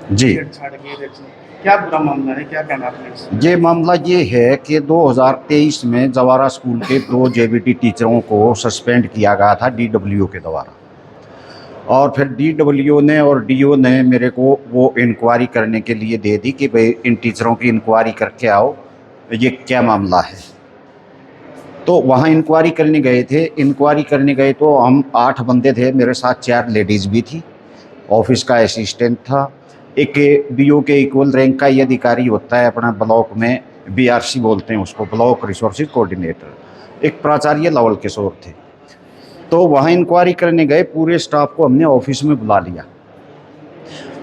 जी। छेड़छाड़ की क्या बुरा मामला है, क्या कहना आपने इससे? ये मामला ये है कि 2023 में जवारा स्कूल के 2 जेबीटी टीचरों को सस्पेंड किया गया था डीडब्ल्यूओ के द्वारा। और फिर डीडब्ल्यूओ ने और डीओ ने मेरे को वो इंक्वायरी करने के लिए दे दी कि भाई इन टीचरों की इंक्वायरी करके आओ, ये क्या मामला है। तो वहाँ इंक्वायरी करने गए थे। इंक्वायरी करने गए तो हम 8 बंदे थे, मेरे साथ 4 लेडीज़ भी थी, ऑफिस का असिस्टेंट था, एक बीओ के इक्वल रैंक का ये अधिकारी होता है अपना ब्लॉक में, बीआरसी बोलते हैं उसको, ब्लॉक रिसोर्सेज कोऑर्डिनेटर, एक प्राचार्य लेवल के शोर थे। तो वहाँ इंक्वायरी करने गए, पूरे स्टाफ को हमने ऑफिस में बुला लिया।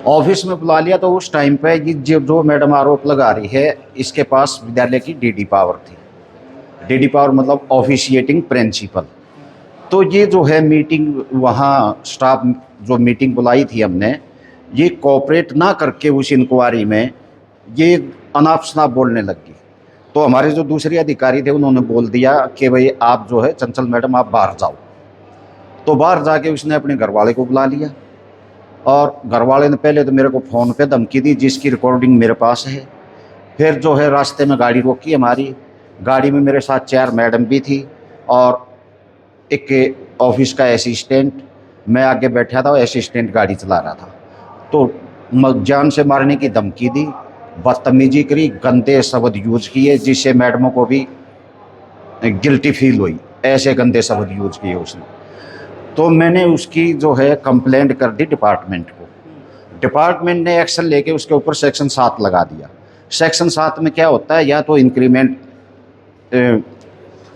ऑफिस में बुला लिया तो उस टाइम पे ये जो मैडम आरोप लगा रही है, इसके पास विद्यालय की डीडी पावर थी। डीडी पावर मतलब ऑफिशिएटिंग प्रिंसिपल। तो ये जो है मीटिंग, वहाँ स्टाफ जो मीटिंग बुलाई थी हमने, ये कोऑपरेट ना करके उस इंक्वायरी में ये अनाप शनाप बोलने लगी। तो हमारे जो दूसरे अधिकारी थे उन्होंने बोल दिया कि भाई आप जो है चंचल मैडम आप बाहर जाओ। तो बाहर जाके उसने अपने घर वाले को बुला लिया और घर वाले ने पहले तो मेरे को फ़ोन पे धमकी दी, जिसकी रिकॉर्डिंग मेरे पास है। फिर जो है रास्ते में गाड़ी रोकी हमारी, गाड़ी में मेरे साथ 4 मैडम भी थी और एक ऑफिस का असिस्टेंट, मैं आगे बैठा था, असिस्टेंट गाड़ी चला रहा था। तो जान से मारने की धमकी दी, बदतमीजी करी, गंदे शब्द यूज़ किए, जिससे मैडमों को भी गिल्टी फील हुई। ऐसे गंदे शब्द यूज़ किए उसने। तो मैंने उसकी जो है कंप्लेंट कर दी डिपार्टमेंट को। डिपार्टमेंट ने एक्शन लेके उसके ऊपर सेक्शन 7 लगा दिया। सेक्शन 7 में क्या होता है, या तो इंक्रीमेंट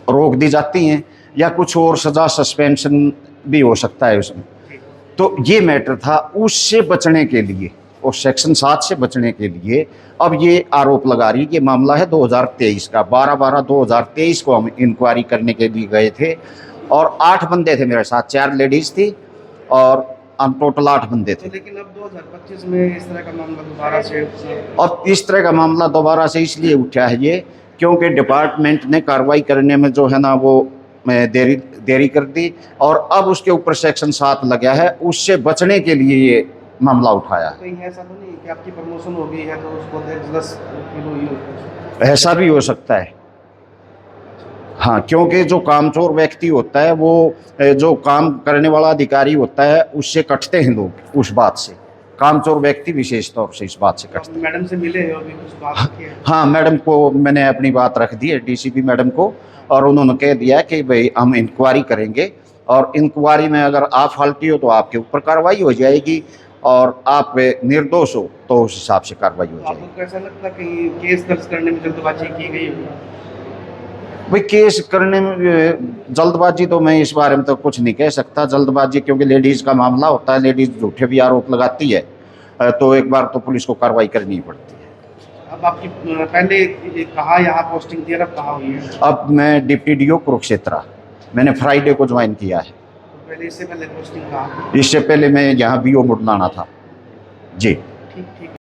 रोक दी जाती हैं या कुछ और सज़ा, सस्पेंशन भी हो सकता है उसमें। तो ये मैटर था, उससे बचने के लिए और सेक्शन 7 से बचने के लिए अब ये आरोप लगा रही है कि मामला है 2023 का। 12/12/2023 को हम इंक्वायरी करने के लिए गए थे और 8 बंदे थे मेरे साथ, 4 लेडीज़ थी और हम टोटल 8 बंदे थे। तो लेकिन अब 2025 में इस तरह का मामला दोबारा से अब इस तरह का मामला दोबारा से इसलिए उठा है ये, क्योंकि डिपार्टमेंट ने कार्रवाई करने में जो है ना वो देरी कर दी और अब उसके ऊपर सेक्शन 7 लगा है। उससे बचने के लिए ये मामला उठाया है। कहीं ऐसा तो नहीं कि आपकी प्रमोशन हो गई है तो उसको जलस फील हुई हो? ऐसा भी हो सकता है, हाँ, क्योंकि जो कामचोर व्यक्ति होता है वो जो काम करने वाला अधिकारी होता है उससे कटते हैं लोग, उस बात से। कामचोर व्यक्ति विशेष तौर से इस बात से तो कटते हैं। मैडम से मिले हो, अभी कुछ बात की है? हाँ, मैडम को मैंने अपनी बात रख दी है, डीसीपी मैडम को, और उन्होंने कह दिया कि भाई हम इंक्वायरी करेंगे और इंक्वायरी में अगर आप फाल्टी हो तो आपके ऊपर कार्रवाई हो जाएगी और आप निर्दोष हो तो उस हिसाब से कार्रवाई हो तो जाएगी। आपको कैसा लगता है कि केस दर्ज करने में जल्दबाजी की गई होगी? भाई केस करने में जल्दबाजी तो मैं इस बारे में तो कुछ नहीं कह सकता। जल्दबाजी क्योंकि लेडीज़ का मामला होता है, लेडीज़ झूठे भी आरोप लगाती है तो एक बार तो पुलिस को कार्रवाई करनी पड़ती है। अब आपकी पहले कहाँ यहाँ पोस्टिंग थी और अब कहाँ हुई है? अब मैं डिप्टी डीओ कुरुक्षेत्र, मैंने फ्राइडे को ज्वाइन किया है। तो पहले इससे पहले पोस्टिंग कहाँ थी? इससे पहले मैं यहाँ बीओ मुडलाना था। जी। ठीक ठीक।